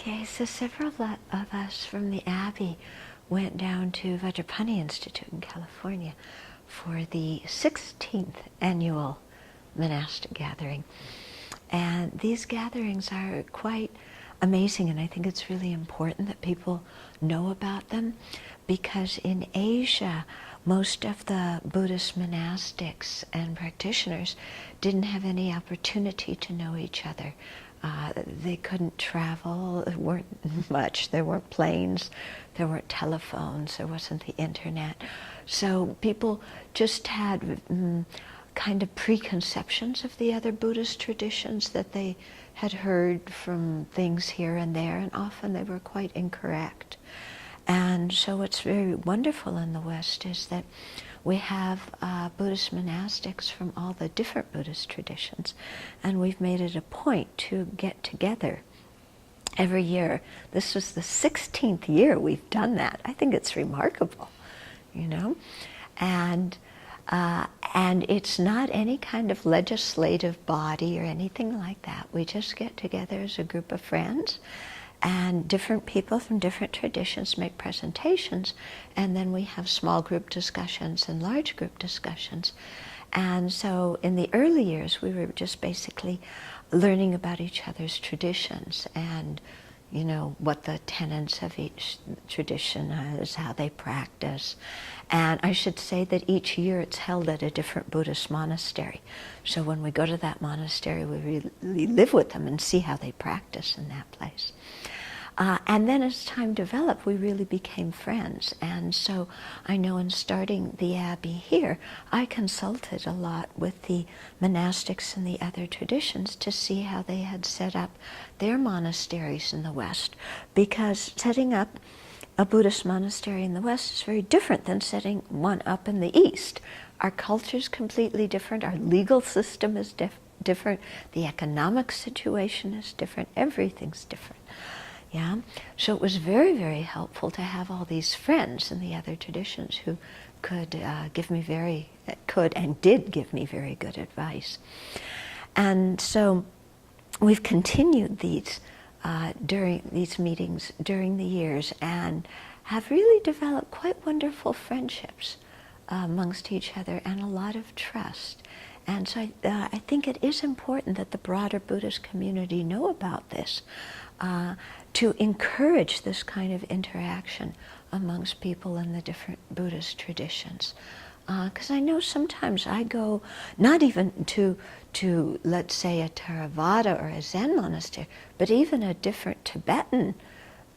Okay, so several of us from the Abbey went down to Vajrapani Institute in California for the 16th annual monastic gathering. And these gatherings are quite amazing, and I think it's really important that people know about them, because in Asia, most of the Buddhist monastics and practitioners didn't have any opportunity to know each other. They couldn't travel, there weren't much, there weren't planes, there weren't telephones, there wasn't the internet. So people just had kind of preconceptions of the other Buddhist traditions that they had heard from things here and there, and often they were quite incorrect. And so what's very wonderful in the West is that we have Buddhist monastics from all the different Buddhist traditions, and we've made it a point to get together every year. This was the 16th year we've done that. I think it's remarkable, you know? And it's not any kind of legislative body or anything like that. We just get together as a group of friends, and different people from different traditions make presentations, and then we have small group discussions and large group discussions. And so in the early years, we were just basically learning about each other's traditions and, you know, what the tenets of each tradition is, how they practice. And I should say that each year it's held at a different Buddhist monastery. So when we go to that monastery, we really live with them and see how they practice in that place. And then as time developed, we really became friends. And so I know in starting the Abbey here, I consulted a lot with the monastics and the other traditions to see how they had set up their monasteries in the West. Because setting up a Buddhist monastery in the West is very different than setting one up in the East. Our culture is completely different, our legal system is different, the economic situation is different, everything's different. Yeah, so it was very, very helpful to have all these friends in the other traditions who could give me and did give me very good advice. And so we've continued these during these meetings during the years, and have really developed quite wonderful friendships amongst each other and a lot of trust. And so I think it is important that the broader Buddhist community know about this, to encourage this kind of interaction amongst people in the different Buddhist traditions. Because I know sometimes I go, not even to let's say a Theravada or a Zen monastery, but even a different Tibetan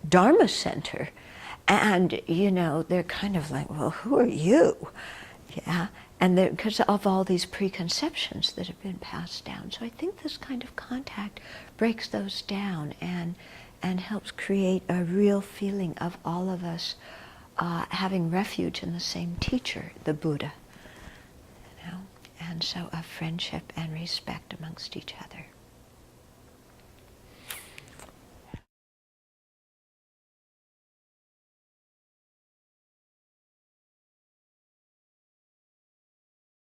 Dharma center, and you know, they're kind of like, well, who are you? Yeah, and because of all these preconceptions that have been passed down. So I think this kind of contact breaks those down and helps create a real feeling of all of us having refuge in the same teacher, the Buddha. You know? And so of friendship and respect amongst each other.